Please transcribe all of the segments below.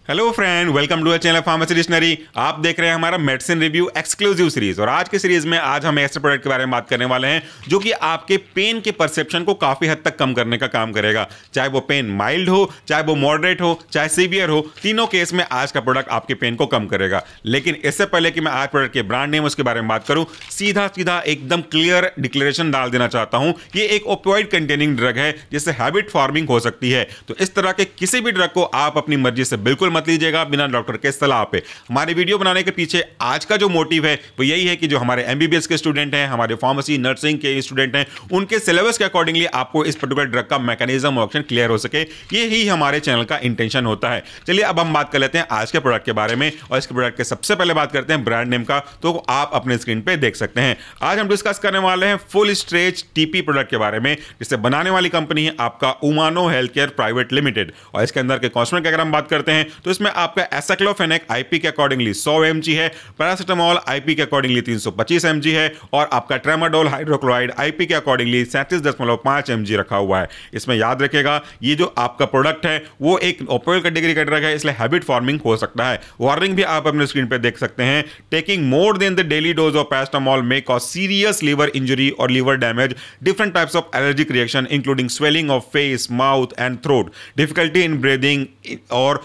Hello friend, welcome to the channel pharmacy dictionary. आप देख रहे हैं हमारा मेडिसिन रिव्यू एक्सक्लूसिव सीरीज। और आज की सीरीज में आज हम ऐसे प्रोडक्ट के बारे में बात करने वाले हैं जो कि आपके पेन के परसेप्शन को काफी हद तक कम करने का काम करेगा। चाहे वो पेन माइल्ड हो, चाहे वो मॉडरेट हो, चाहे सीवियर हो, तीनों केस में आज का प्रोडक्ट आपके पेन को कम करेगा। लेकिन इससे पहले कि मैं आज प्रोडक्ट के ब्रांड नेम उसके बारे में बात करूं, सीधा सीधा एकदम क्लियर डिक्लेरेशन डाल देना चाहता हूं, ये एक ओपियोइड कंटेनिंग ड्रग है जिससे हैबिट फॉर्मिंग हो सकती है। तो इस तरह के किसी भी ड्रग को आप अपनी मर्जी से बिल्कुल मत लीजिएगा बिना डॉक्टर के सलाह पे। हमारे वीडियो बनाने के पीछे आज का जो मोटिव है वो यही है कि जो हमारे एमबीबीएस के स्टूडेंट हैं, हमारे फार्मेसी नर्सिंग के स्टूडेंट हैं, उनके सिलेबस के अकॉर्डिंगली आपको इस पर्टिकुलर ड्रग का मैकेनिज्म ऑप्शन क्लियर हो सके, ये ही हमारे चैनल का इंटेंशन होता है। चलिए अब हम बात कर लेते हैं आज के प्रोडक्ट के बारे में। और इसके प्रोडक्ट के सबसे पहले बात करते हैं ब्रांड नेम का, तो आप अपने स्क्रीन पे देख सकते हैं। आज हम डिस्कस करने वाले हैं फुल स्ट्रेच टीपी प्रोडक्ट के बारे में, जिसे बनाने वाली कंपनी है आपका उमानो हेल्थ केयर प्राइवेट लिमिटेड। और इसके अंदर के कॉन्स्टेंट की अगर हम बात करते हैं तो इसमें आपका एसाइक्लोफेनेक आईपी के अकॉर्डिंगली 100 mg है, पैरासिटामोल आईपी के अकॉर्डिंगली 325 mg है, और आपका ट्रेमाडोल हाइड्रोक्लोराइड आईपी के अकॉर्डिंगली 37.5 mg रखा हुआ है। इसमें याद रखेगा ये जो आपका प्रोडक्ट है वो एक ओपियोइड कैटेगरी का ड्रग है, इसलिए हैबिट फॉर्मिंग हो सकता है। वार्निंग भी आप अपने स्क्रीन पे देख सकते हैं। Taking more than the daily dose of paracetamol may cause serious liver injury और liver damage, different types of allergic reaction including swelling of face, mouth and throat, difficulty in breathing और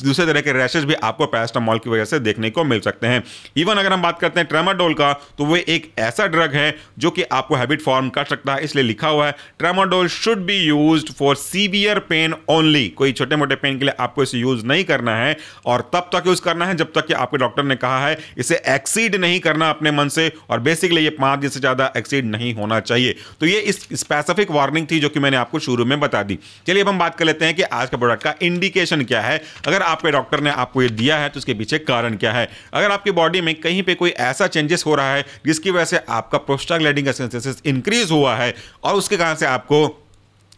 दूसरे तरह के rashes भी आपको paracetamol की वजह से देखने को मिल सकते हैं। इवन अगर हम बात करते हैं ट्रेमाडोल का, तो वो एक ऐसा ड्रग है जो कि आपको हैबिट फॉर्म कर सकता है, इसलिए लिखा हुआ है tramadol should be used for severe pain only. कोई छोटे मोटे पेन के लिए आपको इसे यूज नहीं करना है, और तब तक यूज करना है जब तक कि आपके डॉक्टर ने कहा है। इसे एक्सीड नहीं करना अपने मन से, और बेसिकली ये 5 दिन से ज्यादा एक्सीड नहीं होना चाहिए। तो ये इस स्पेसिफिक वार्निंग थी जो कि मैंने आपको शुरू में बता दी। चलिए अब हम बात कर लेते हैं कि आज का प्रोडक्ट का इंडिकेशन क्या है। अगर आपके डॉक्टर ने आपको ये दिया है तो उसके पीछे कारण क्या है। अगर आपकी बॉडी में कहीं पे कोई ऐसा चेंजेस हो रहा है जिसकी वजह से आपका प्रोस्टाग्लैंडिन का सिंथेसिस इंक्रीज हुआ है, और उसके कारण से आपको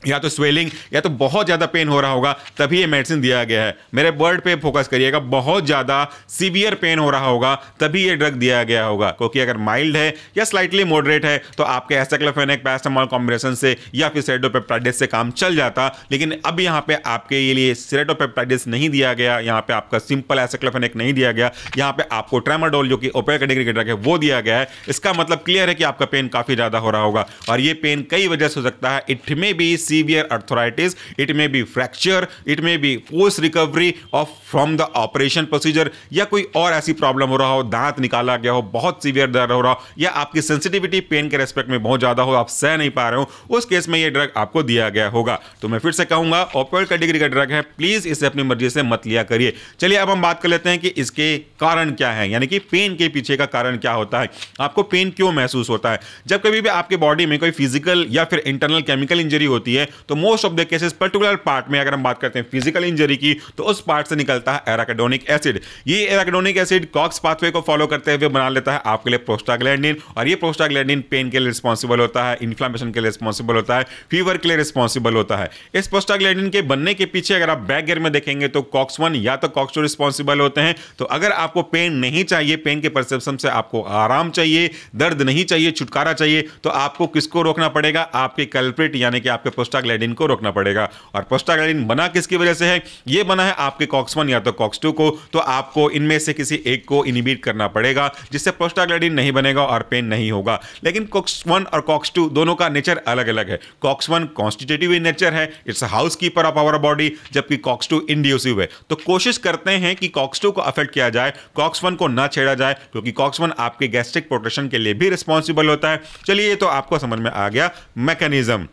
या तो स्वेलिंग या तो बहुत ज़्यादा पेन हो रहा होगा, तभी ये मेडिसिन दिया गया है। मेरे वर्ड पे फोकस करिएगा, बहुत ज़्यादा सीवियर पेन हो रहा होगा तभी ये ड्रग दिया गया होगा। क्योंकि अगर माइल्ड है या स्लाइटली मॉडरेट है तो आपके एसाइक्लोफेनेक पैरासिटामोल कॉम्बिनेशन से या फिर सेरोटोपेप्टाइड्स से काम चल जाता। लेकिन अब यहाँ पे आपके लिए सेरोटोपेप्टाइड्स नहीं दिया गया, यहाँ पे आपका सिंपल एसाइक्लोफेनेक नहीं दिया गया, यहाँ पे आपको ट्रेमाडोल जो कि ओपियोइड कैटेगरी का ड्रग है वो दिया गया है। इसका मतलब क्लियर है कि आपका पेन काफ़ी ज़्यादा हो रहा होगा, और ये पेन कई वजह से हो सकता है। इट में B severe arthritis, it may be fracture, it may be post recovery of from the operation procedure, या कोई और ऐसी प्रॉब्लम हो रहा हो, दांत निकाला गया हो, बहुत सीवियर दर्द हो रहा हो, या आपकी सेंसिटिविटी पेन के रेस्पेक्ट में बहुत ज्यादा हो, आप सह नहीं पा रहे हो, उस केस में ये ड्रग आपको दिया गया होगा। तो मैं फिर से कहूंगा, ओपियोइड कैटेगरी का ड्रग है, प्लीज इसे अपनी मर्जी से मत लिया करिए। चलिए अब हम बात कर लेते हैं कि इसके कारण क्या है, यानी कि पेन के पीछे का कारण क्या होता है, आपको पेन क्यों महसूस होता है। जब कभी भी आपके बॉडी में कोई फिजिकल या फिर इंटरनल केमिकल इंजरी होती है तो most of the cases particular part में, अगर हम बात करते हैं फिजिकल इंजरी की, तो उस पार्ट से निकलता है एराकिडोनिक एसिड। ये एराकिडोनिक एसिड कॉक्स पाथवे को फॉलो करते हुए बना लेता है आपके लिए प्रोस्टाग्लैंडिन, और ये प्रोस्टाग्लैंडिन पेन के लिए रिस्पॉन्सिबल होता है, इन्फ्लेमेशन के लिए रिस्पॉन्सिबल होता है, फीवर के लिए रिस्पॉन्सिबल होता है। इस प्रोस्टाग्लैंडिन के बनने के पीछे अगर आप बैक गियर में देखेंगे तो कॉक्स 1 या तो कॉक्स 2 रिस्पॉन्सिबल होते हैं। तो अगर आपको पेन नहीं चाहिए, पेन के परसेप्शन से आपको आराम चाहिए, दर्द नहीं चाहिए, छुटकारा चाहिए, तो आपको किसको रोकना पड़ेगा, आपके कल्प्रिट यानी कि आपके प्रोस्टाग्लैंडिन को रोकना पड़ेगा। और प्रोस्टाग्लैंडिन बना किसकी वजह से है, ये बना है आपके कॉक्स 1 या तो कॉक्स 2 को। तो आपको इनमें से किसी एक को इनहिबिट करना पड़ेगा, जिससे प्रोस्टाग्लैंडिन नहीं बनेगा और पेन नहीं होगा। लेकिन कॉक्स 1 और कॉक्स 2 दोनों का नेचर अलग अलग है। कॉक्स 1 कॉन्स्टिट्यूटिव इन नेचर है, it's house keeper of our body, जबकि कॉक्स 2 इंड्यूसिव है। तो कोशिश करते हैं कि कॉक्स 2 को अफेक्ट किया जाए, कॉक्स 1 को ना छेड़ा जाए, क्योंकि कॉक्स 1 आपके गैस्ट्रिक प्रोटेक्शन के लिए भी रिस्पॉन्सिबल होता है। चलिए ये तो आपको समझ में आ गया मैकेनिज्म।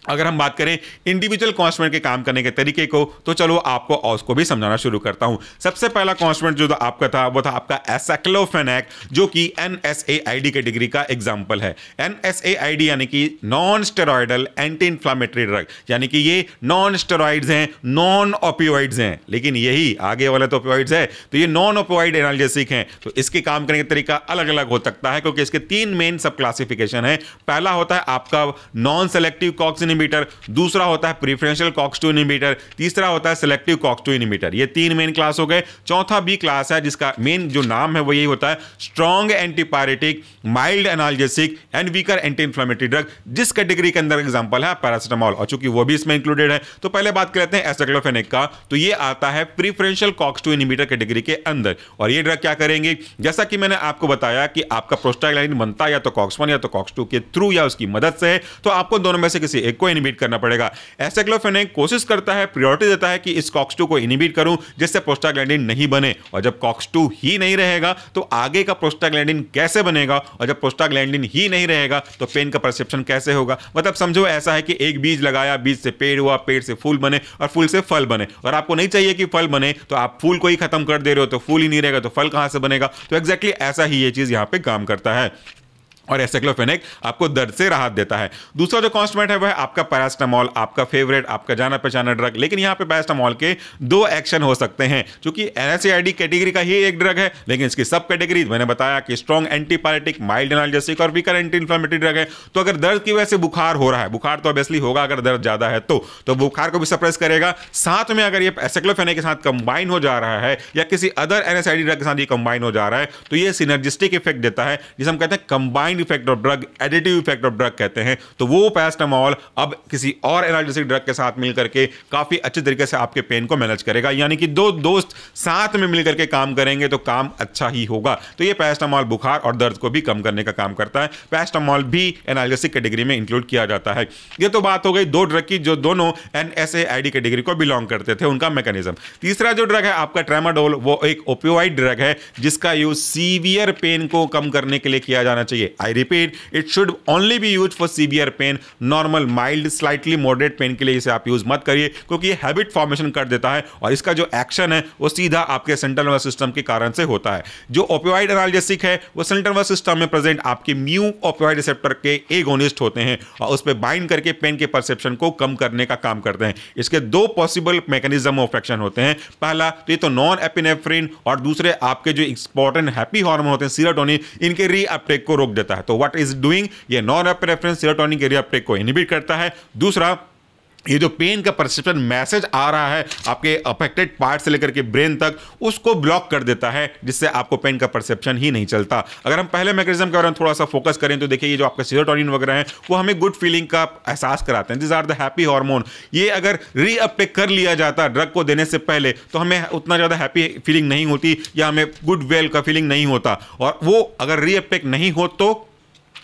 अगर हम बात करें इंडिविजुअल कॉन्स्टेंट के काम करने के तरीके को, तो चलो आपको और उसको भी समझाना शुरू करता हूं। सबसे पहला कॉन्स्टेंट जो आपका था वो था आपका एसाइक्लोफेनेक, जो कि NSAID कैटेगरी का एग्जांपल है। NSAID यानी कि non steroidal anti inflammatory drug, यानी कि ये नॉन स्टेरॉइड्स हैं, नॉन ओपियोइड्स हैं। लेकिन यही आगे वाला तो ओपियोइड्स है, तो ये नॉन ओपियोइड एनाल्जेसिक हैं। तो इसके काम करने का तरीका अलग अलग हो सकता है, क्योंकि इसके 3 मेन सब क्लासिफिकेशन है। पहला होता है आपका नॉन सेलेक्टिव कॉक्स इनहिबिटर, दूसरा होता है प्रेफरेंशियल कॉक्स 2 इनहिबिटर, तीसरा होता है सिलेक्टिव कॉक्स 2 इनहिबिटर। ये 3 मेन क्लास हो गए। चौथा बी क्लास है जिसका मेन जो नाम है वो यही होता है strong antipyretic, mild analgesic and weaker anti inflammatory drug, जिस कैटेगरी के अंदर एग्जांपल है पैरासिटामोल, और चूंकि वो भी इसमें इंक्लूडेड है तो पहले बात कर लेते हैं एसाइक्लोफेनेक का। तो ये आता है प्रेफरेंशियल कॉक्स 2 इनहिबिटर कैटेगरी के अंदर। और ये ड्रग क्या करेंगे, जैसा कि मैंने आपको बताया कि आपका प्रोस्टाग्लैंडिन बनता है या तो कॉक्स 1 या तो कॉक्स 2 के थ्रू या उसकी मदद से है, तो आपको दोनों में से किसी एक को इनहिबिट करना पड़ेगा। एसाइक्लोफेनेक कोशिश करता है, प्रायोरिटी देता है कि इस कॉक्स 2 को इनहिबिट करूं जिससे प्रोस्टाग्लैंडिन नहीं बने, और जब कॉक्स 2 ही नहीं रहेगा तो आगे का प्रोस्टाग्लैंडिन कैसे बनेगा, और जब प्रोस्टाग्लैंडिन ही नहीं रहेगा तो पेन का परसेप्शन कैसे होगा। मतलब समझो ऐसा है कि एक बीज लगाया, बीज से पेड़ हुआ, पेड़ से फूल बने और फूल से फल बने, और आपको नहीं चाहिए कि फल बने, तो आप फूल को ही खत्म कर दे रहे हो, तो फूल ही नहीं रहेगा तो फल कहां से बनेगा। तो एग्जैक्टली ऐसा ही ये चीज यहां पे काम करता है। और एसाइक्लोफेनेक आपको दर्द से राहत देता है। दूसरा जो कॉन्स्टिट्यूएंट है वह आपका पैरासिटामोल, आपका फेवरेट, आपका जाना पहचाना ड्रग। लेकिन यहां पे पैरासिटामोल के 2 एक्शन हो सकते हैं, क्योंकि NSAID कैटेगरी का ही एक ड्रग है, लेकिन इसकी सब कैटेगरी मैंने बताया कि स्ट्रॉन्ग एंटीपायरेटिक, माइल्ड एनाल्जेसिक और वीकर एंटी इंफ्लेमेटरी ड्रग है। तो अगर दर्द की वजह से बुखार हो रहा है, बुखार तो ऑब्वियसली होगा अगर दर्द ज्यादा है तो बुखार को भी सप्रेस करेगा। साथ में अगर ये एसाइक्लोफेनेक के साथ कंबाइन हो जा रहा है या किसी अदर NSAID ड्रग के साथ ये कंबाइन हो जा रहा है तो ये सिनर्जिस्टिक इफेक्ट देता है, जिसे हम कहते हैं combined effect of drug, additive effect of drug कहते हैं। तो वो पैरासिटामोल अब किसी और एनाल्जेसिक ड्रग के साथ मिलकर के काफी अच्छे तरीके से आपके पेन को मैनेज करेगा, यानी कि 2 दोस्त साथ में मिलकर के काम करेंगे तो काम अच्छा ही होगा। तो ये पैरासिटामोल बुखार और दर्द को भी कम करने का काम करता है। पैरासिटामोल भी एनाल्जेसिक कैटेगरी में इंक्लूड किया जाता है। ये तो बात हो गई 2 ड्रग की जो दोनों NSAID कैटेगरी को बिलोंग करते थे, उनका मैकेनिज्म। तीसरा जो ड्रग है आपका ट्रेमाडोल, वो एक ओपियोइड ड्रग है जिसका यूज सीवियर पेन को कम करने के लिए किया जाना चाहिए। I repeat, it should only be used for severe pain. Normal, mild, slightly moderate pen के लिए इसे आप यूज मत करिए, क्योंकि ये हैबिट फॉर्मेशन कर देता है और इसका जो एक्शन है वो सीधा आपके सेंट्रल नर्वस सिस्टम के कारण से होता है। जो ओपियोइड एनाल्जेसिक है वो सेंट्रल नर्वस सिस्टम में प्रेजेंट आपके म्यू ओपियोइड रिसेप्टर के एगोनिस्ट होते हैं और उस पर बाइंड करके पेन के परसेप्शन को कम करने का काम करते हैं। इसके 2 पॉसिबल मैकेनिज्म ऑफ एक्शन होते हैं। पहला तो ये तो नॉन एपिनेफ्रिन, और दूसरे आपके जो इंपॉर्टेंट हैप्पी हार्मोन होते हैं सीरोटोनिन, इनके रीअपटेक को रोक देता है। तो व्हाट इज डूइंग, ये नॉन एपिनेफ्रिन सीरोटोनिन के रीअपटेक को इनहिबिट करता है। दूसरा, ये जो पेन का परसेप्शन मैसेज आ रहा है आपके अफेक्टेड पार्ट से लेकर के ब्रेन तक, उसको ब्लॉक कर देता है, जिससे आपको पेन का परसेप्शन ही नहीं चलता। अगर हम पहले मैकेनिज्म के बारे में थोड़ा सा फोकस करें तो देखिए, ये जो आपका सीरोटोनिन वगैरह है वो हमें गुड फीलिंग का एहसास कराते हैं। This are the happy hormone. ये अगर रीअपटेक कर लिया जाता ड्रग को देने से पहले तो हमें उतना ज़्यादा हैप्पी फीलिंग नहीं होती या हमें गुड वेल का फीलिंग नहीं होता, और वो अगर रीअपटेक नहीं हो तो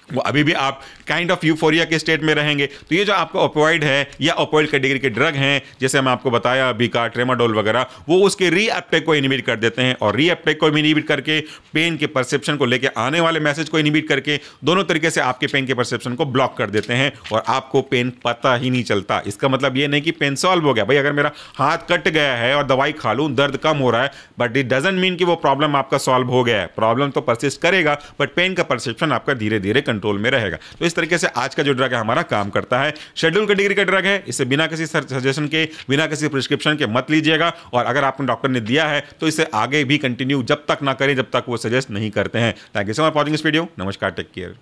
वो अभी भी आप काइंड ऑफ यूफोरिया के स्टेट में रहेंगे। तो ये जो आपका ओपियोइड है या ओपियोइड कैटेगरी के ड्रग हैं, जैसे मैं आपको बताया बीका, ट्रेमाडोल वगैरह, वो उसके रीअपटेक को इनहिबिट कर देते हैं, और रीअपटेक को इनहिबिट करके पेन के परसेप्शन को लेके आने वाले मैसेज को इनहिबिट करके दोनों तरीके से आपके पेन के परसेप्शन को ब्लॉक कर देते हैं और आपको पेन पता ही नहीं चलता। इसका मतलब ये नहीं कि पेन सॉल्व हो गया। भाई अगर मेरा हाथ कट गया है और दवाई खा लूँ, दर्द कम हो रहा है, बट इट डजंट मीन कि वो प्रॉब्लम आपका सॉल्व हो गया है। प्रॉब्लम तो परसिस्ट करेगा, बट पेन का परसेप्शन आपका धीरे धीरे कंट्रोल में रहेगा। तो इस तरीके से आज का जो ड्रग है हमारा काम करता है। शेड्यूल कैटेगरी का ड्रग है, इसे बिना किसी सजेशन के, बिना किसी प्रिस्क्रिप्शन के मत लीजिएगा, और अगर आपको डॉक्टर ने दिया है तो इसे आगे भी कंटिन्यू जब तक ना करें जब तक वो सजेस्ट नहीं करते हैं। Thank you so much for watching this video. नमस्कार, टेक केयर।